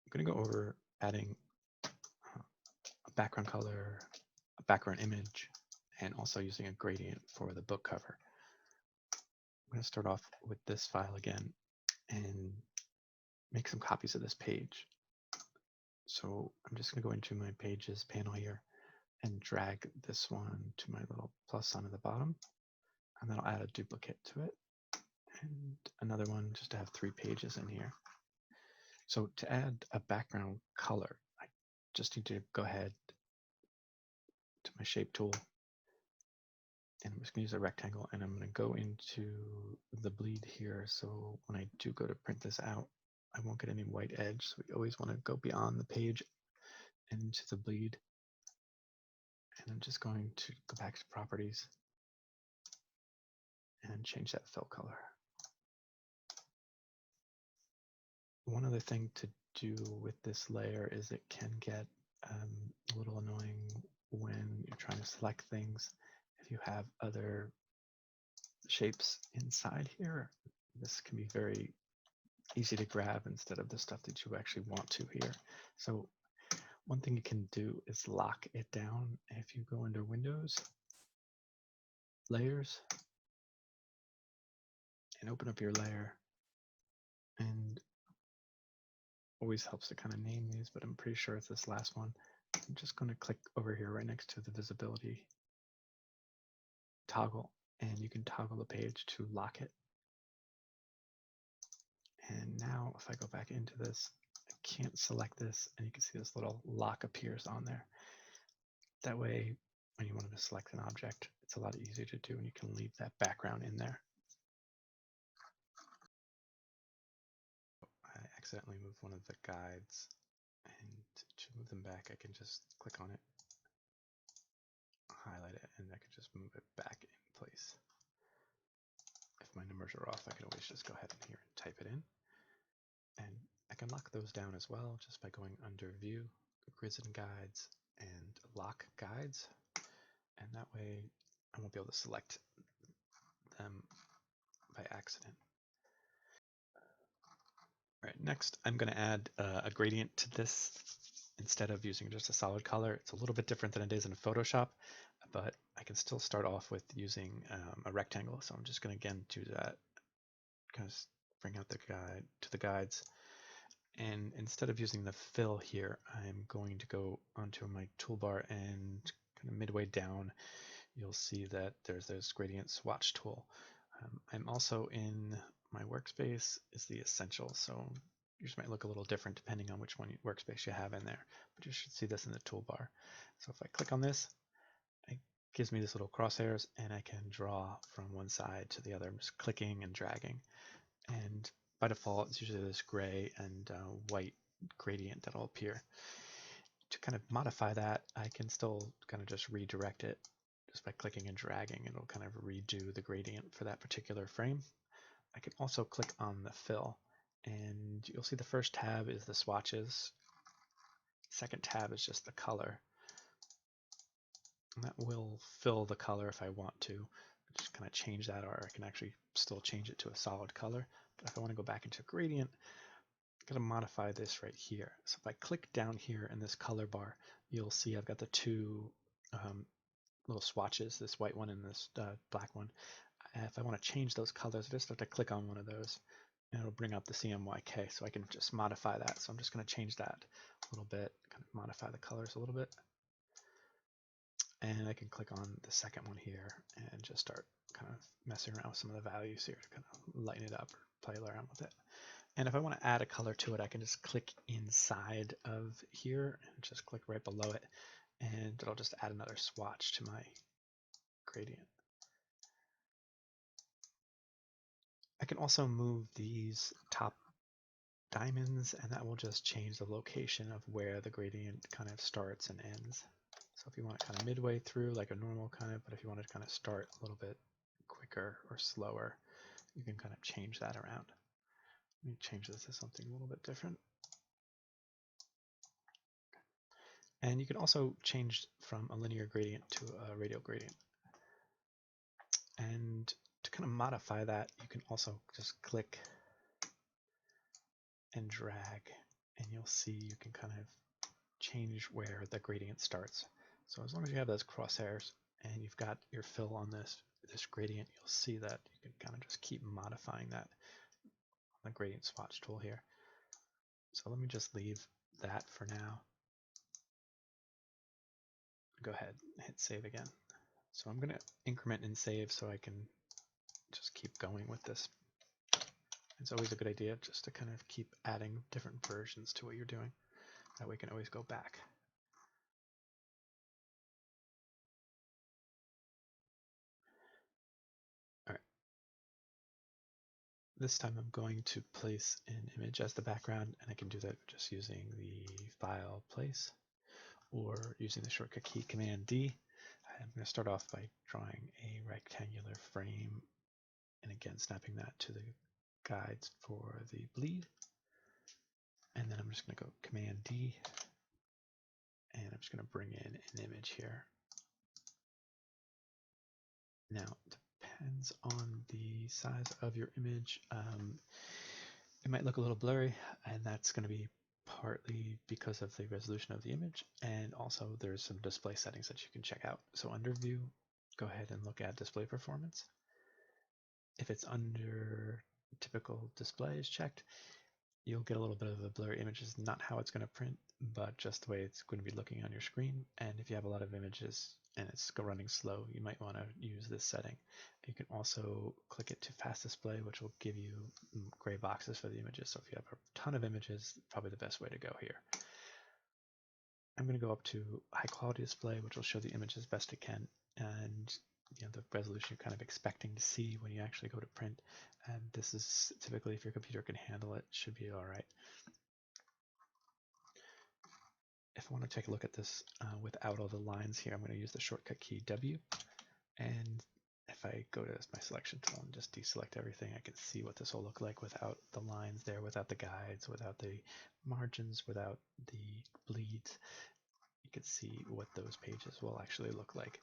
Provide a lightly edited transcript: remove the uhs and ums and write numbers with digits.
I'm going to go over adding a background color, a background image, and also using a gradient for the book cover. I'm going to start off with this file again and make some copies of this page. So I'm just going to go into my pages panel here and drag this one to my little plus sign at the bottom, and then I'll add a duplicate to it, and another one just to have 3 pages in here. So to add a background color, I just need to go ahead to my shape tool, and I'm just going to use a rectangle, and I'm going to go into the bleed here. So when I do go to print this out, I won't get any white edge. So we always want to go beyond the page and into the bleed. And I'm just going to go back to properties and change that fill color. One other thing to do with this layer is it can get a little annoying when you're trying to select things. If you have other shapes inside here, this can be very easy to grab instead of the stuff that you actually want to here. So one thing you can do is lock it down. If you go under Windows, Layers, and open up your layer, and always helps to kind of name these, but I'm pretty sure it's this last one. I'm just going to click over here right next to the visibility toggle, and you can toggle the page to lock it. And now if I go back into this, I can't select this, and you can see this little lock appears on there. That way, when you want to select an object, it's a lot easier to do, and you can leave that background in there. I accidentally moved one of the guides, and to move them back, I can just click on it, highlight it, and I can just move it back in place. If my numbers are off, I can always just go ahead in here and type it in. And I can lock those down as well just by going under View, Grids and Guides, and Lock Guides. And that way I won't be able to select them by accident. All right, next I'm going to add a gradient to this instead of using just a solid color. It's a little bit different than it is in Photoshop, but I can still start off with using a rectangle. So I'm just going to again do that, kind of bring out the guide to the guides. And instead of using the fill here, I'm going to go onto my toolbar, and kind of midway down, you'll see that there's this gradient swatch tool. I'm also in my workspace is the essential, so yours might look a little different depending on which workspace you have in there, but you should see this in the toolbar. So if I click on this, it gives me this little crosshairs, and I can draw from one side to the other. I'm just clicking and dragging, and by default it's usually this gray and white gradient that'll appear. To kind of modify that, I can still kind of just redirect it just by clicking and dragging. It'll kind of redo the gradient for that particular frame. I can also click on the fill, and you'll see the first tab is the swatches. Second tab is just the color. And that will fill the color if I want to. Just kind of change that, or I can actually still change it to a solid color. But if I want to go back into gradient, I'm going to modify this right here. So if I click down here in this color bar, you'll see I've got the two little swatches, this white one and this black one. If I want to change those colors, I just have to click on one of those, and it'll bring up the CMYK, so I can just modify that. So I'm just going to change that a little bit, kind of modify the colors a little bit. And I can click on the second one here and just start kind of messing around with some of the values here to kind of lighten it up or play around with it. And if I want to add a color to it, I can just click inside of here and just click right below it, and it'll just add another swatch to my gradient. I can also move these top diamonds, and that will just change the location of where the gradient kind of starts and ends. So if you want it kind of midway through like a normal kind of, but if you want it to kind of start a little bit quicker or slower, you can kind of change that around. Let me change this to something a little bit different. And you can also change from a linear gradient to a radial gradient. And to kind of modify that, you can also just click and drag, and you'll see you can kind of change where the gradient starts. So as long as you have those crosshairs and you've got your fill on this gradient, you'll see that you can kind of just keep modifying that on the gradient swatch tool here. So let me just leave that for now. Go ahead and hit save again. So I'm going to increment and save so I can just keep going with this. It's always a good idea just to kind of keep adding different versions to what you're doing. That way we can always go back. All right. This time I'm going to place an image as the background, and I can do that just using the File, Place, or using the shortcut key Command D. I'm going to start off by drawing a rectangular frame, and again snapping that to the guides for the bleed. And then I'm just going to go Command D, and I'm just going to bring in an image here. Now, it depends on the size of your image. It might look a little blurry, and that's going to be partly because of the resolution of the image, and also there's some display settings that you can check out. So under View, go ahead and look at Display Performance. If it's under Typical Display is checked, you'll get a little bit of a blurry image. It's not how it's going to print, but just the way it's going to be looking on your screen. And if you have a lot of images and it's running slow, you might want to use this setting. You can also click it to Fast Display, which will give you gray boxes for the images. So if you have a ton of images, probably the best way to go here. I'm going to go up to High Quality Display, which will show the image as best it can, and the resolution you're kind of expecting to see when you actually go to print. And this is typically, if your computer can handle it, should be all right. If I want to take a look at this without all the lines here, I'm going to use the shortcut key W. And if I go to my selection tool and just deselect everything, I can see what this will look like without the lines there, without the guides, without the margins, without the bleeds. You can see what those pages will actually look like.